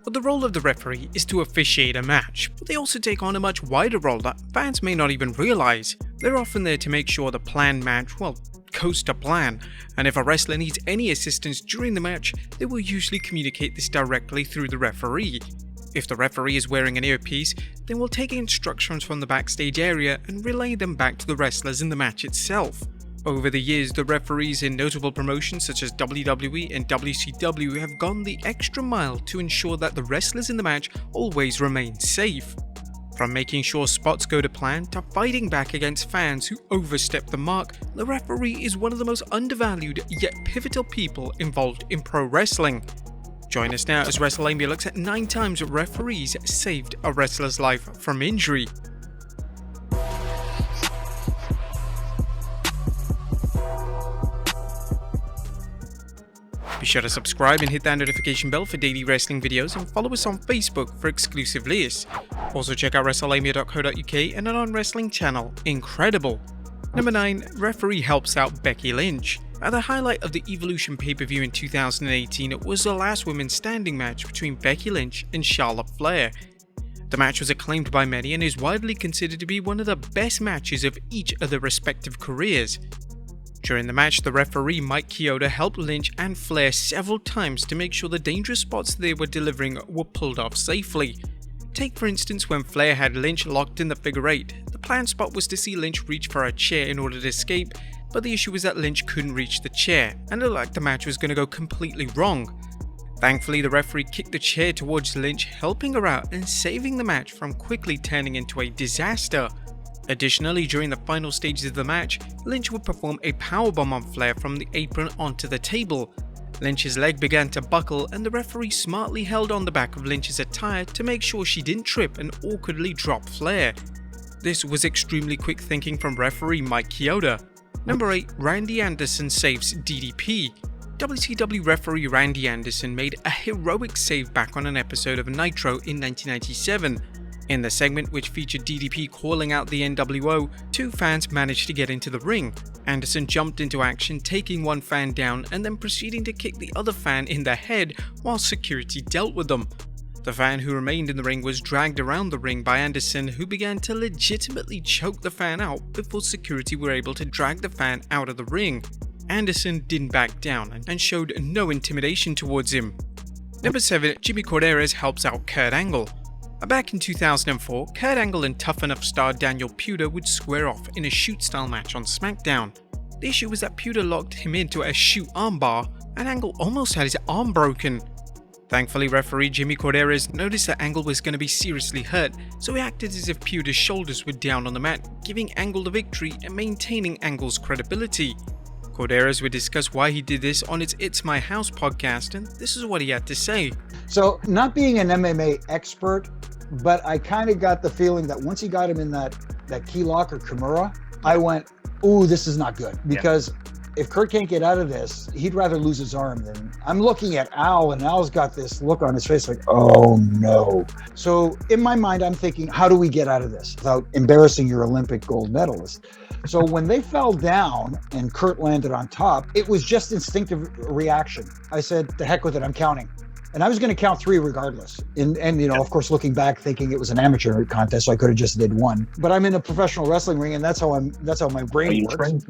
But the role of the referee is to officiate a match, but they also take on a much wider role that fans may not even realize. They're often there to make sure the planned match, goes to plan, and if a wrestler needs any assistance during the match, they will usually communicate this directly through the referee. If the referee is wearing an earpiece, then we'll take instructions from the backstage area and relay them back to the wrestlers in the match itself. Over the years, the referees in notable promotions such as WWE and WCW have gone the extra mile to ensure that the wrestlers in the match always remain safe. From making sure spots go to plan to fighting back against fans who overstep the mark, the referee is one of the most undervalued yet pivotal people involved in pro wrestling. Join us now as Wrestlelamia looks at 9 times referees saved a wrestler's life from injury. Be sure to subscribe and hit that notification bell for daily wrestling videos, and follow us on Facebook for exclusive lists. Also check out Wrestlelamia.co.uk and our non-wrestling channel, Incredible. Number 9. Referee helps out Becky Lynch. The highlight of the Evolution pay-per-view in 2018 was the last women's standing match between Becky Lynch and Charlotte Flair. The match was acclaimed by many and is widely considered to be one of the best matches of each of their respective careers. During the match, the referee Mike Chioda helped Lynch and Flair several times to make sure the dangerous spots they were delivering were pulled off safely. Take for instance when Flair had Lynch locked in the figure 8. The planned spot was to see Lynch reach for a chair in order to escape, but the issue was that Lynch couldn't reach the chair, and it looked like the match was going to go completely wrong. Thankfully, the referee kicked the chair towards Lynch, helping her out and saving the match from quickly turning into a disaster. Additionally, during the final stages of the match, Lynch would perform a powerbomb on Flair from the apron onto the table. Lynch's leg began to buckle, and the referee smartly held on the back of Lynch's attire to make sure she didn't trip and awkwardly drop Flair. This was extremely quick thinking from referee Mike Chioda. Number 8. Randy Anderson saves DDP. WCW referee Randy Anderson made a heroic save back on an episode of Nitro in 1997. In the segment, which featured DDP calling out the NWO, 2 fans managed to get into the ring. Anderson jumped into action, taking one fan down and then proceeding to kick the other fan in the head while security dealt with them. The fan who remained in the ring was dragged around the ring by Anderson, who began to legitimately choke the fan out before security were able to drag the fan out of the ring. Anderson didn't back down and showed no intimidation towards him. Number 7. Jimmy Corderas helps out Kurt Angle. Back in 2004, Kurt Angle and Tough Enough star Daniel Puder would square off in a shoot-style match on SmackDown. The issue was that Puder locked him into a shoot armbar, and Angle almost had his arm broken. Thankfully, referee Jimmy Corderas noticed that Angle was going to be seriously hurt, so he acted as if Puder's shoulders were down on the mat, giving Angle the victory and maintaining Angle's credibility. Corderas would discuss why he did this on its It's My House podcast, and this is what he had to say. So, not being an MMA expert, but I kind of got the feeling that once he got him in that key lock or Kimura, I went, ooh, this is not good. Because if Kurt can't get out of this, he'd rather lose his arm than... I'm looking at Al, and Al's got this look on his face like, oh no. So in my mind, I'm thinking, how do we get out of this without embarrassing your Olympic gold medalist? So when they fell down and Kurt landed on top, it was just instinctive reaction. I said, the heck with it, I'm counting. And I was going to count 3 regardless. And you know, of course, looking back, thinking it was an amateur contest, so I could have just did 1. But I'm in a professional wrestling ring, and that's how my brain works.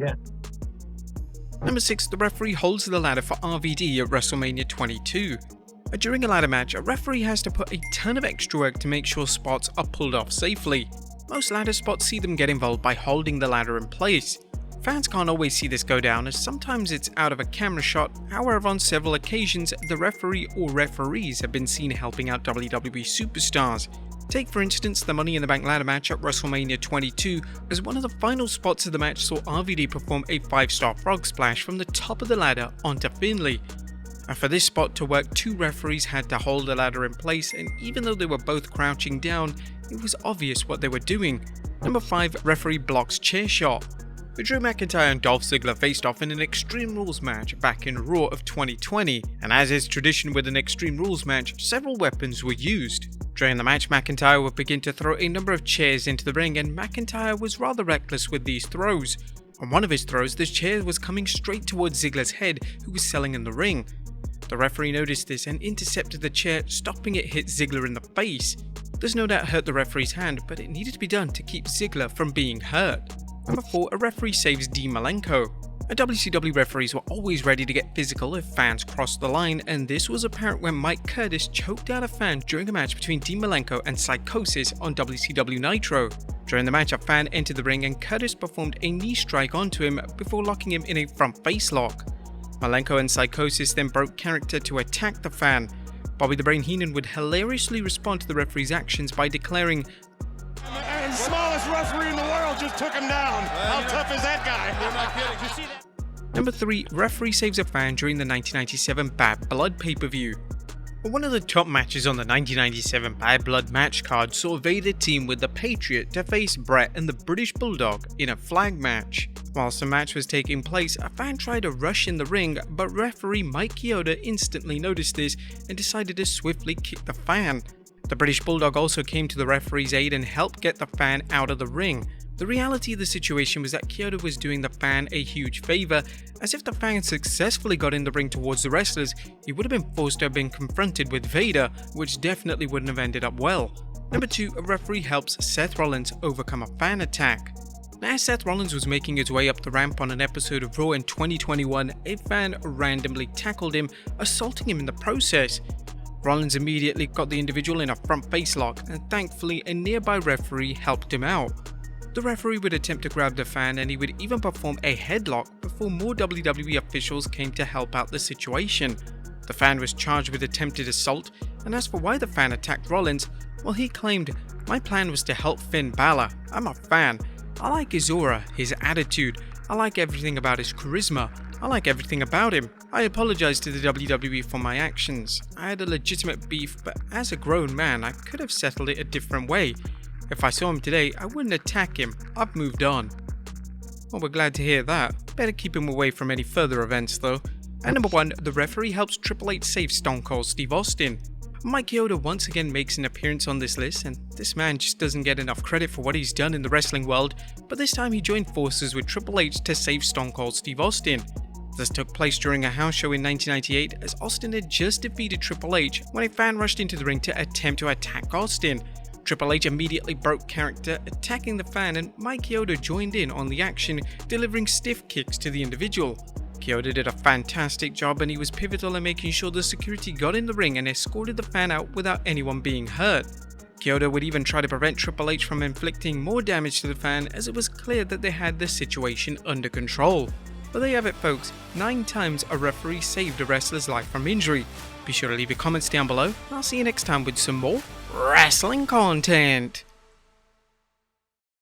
Number 6. The referee holds the ladder for RVD at WrestleMania 22. During a ladder match, a referee has to put a ton of extra work to make sure spots are pulled off safely. Most ladder spots see them get involved by holding the ladder in place. Fans can't always see this go down, as sometimes it's out of a camera shot. However, on several occasions, the referee or referees have been seen helping out WWE superstars. Take for instance the Money in the Bank ladder match at WrestleMania 22, as one of the final spots of the match saw RVD perform a 5-star frog splash from the top of the ladder onto Finlay. And for this spot to work, 2 referees had to hold the ladder in place, and even though they were both crouching down, it was obvious what they were doing. Number 5. Referee blocks chair shot. Drew McIntyre and Dolph Ziggler faced off in an Extreme Rules match back in Raw of 2020, and as is tradition with an Extreme Rules match, several weapons were used. During the match, McIntyre would begin to throw a number of chairs into the ring, and McIntyre was rather reckless with these throws. On one of his throws, the chair was coming straight towards Ziggler's head, who was selling in the ring. The referee noticed this and intercepted the chair, stopping it hit Ziggler in the face. This no doubt hurt the referee's hand, but it needed to be done to keep Ziggler from being hurt. Number 4. A referee saves Dean Malenko. WCW referees were always ready to get physical if fans crossed the line, and this was apparent when Mike Curtis choked out a fan during a match between Dean Malenko and Psychosis on WCW Nitro. During the match, a fan entered the ring and Curtis performed a knee strike onto him before locking him in a front face lock. Malenko and Psychosis then broke character to attack the fan. Bobby the Brain Heenan would hilariously respond to the referee's actions by declaring, "And the smallest referee in the world just took him down. How tough is that guy?" You're not kidding. You see that? Number 3. Referee saves a fan during the 1997 Bad Blood pay-per-view. One of the top matches on the 1997 Bad Blood match card saw Vader team with the Patriot to face Bret and the British Bulldog in a flag match. Whilst the match was taking place, a fan tried to rush in the ring, but referee Mike Chioda instantly noticed this and decided to swiftly kick the fan. The British Bulldog also came to the referee's aid and helped get the fan out of the ring. The reality of the situation was that Chioda was doing the fan a huge favour, as if the fan successfully got in the ring towards the wrestlers, he would have been forced to have been confronted with Vader, which definitely wouldn't have ended up well. Number 2. A referee helps Seth Rollins overcome a fan attack. Now, as Seth Rollins was making his way up the ramp on an episode of Raw in 2021, a fan randomly tackled him, assaulting him in the process. Rollins immediately got the individual in a front face lock, and thankfully a nearby referee helped him out. The referee would attempt to grab the fan, and he would even perform a headlock before more WWE officials came to help out the situation. The fan was charged with attempted assault, and as for why the fan attacked Rollins, well, he claimed, "My plan was to help Finn Balor. I'm a fan. I like his aura, his attitude. I like everything about his charisma. I like everything about him. I apologize to the WWE for my actions. I had a legitimate beef, but as a grown man, I could have settled it a different way. If I saw him today, I wouldn't attack him. I've moved on." Well, we're glad to hear that. Better keep him away from any further events though. And number 1, the referee helps Triple H save Stone Cold Steve Austin. Mike Chioda once again makes an appearance on this list, and this man just doesn't get enough credit for what he's done in the wrestling world, but this time he joined forces with Triple H to save Stone Cold Steve Austin. This took place during a house show in 1998, as Austin had just defeated Triple H when a fan rushed into the ring to attempt to attack Austin. Triple H immediately broke character, attacking the fan, and Mike Chioda joined in on the action, delivering stiff kicks to the individual. Chioda did a fantastic job, and he was pivotal in making sure the security got in the ring and escorted the fan out without anyone being hurt. Chioda would even try to prevent Triple H from inflicting more damage to the fan, as it was clear that they had the situation under control. But there you have it folks, 9 times a referee saved a wrestler's life from injury. Be sure to leave your comments down below, and I'll see you next time with some more wrestling content.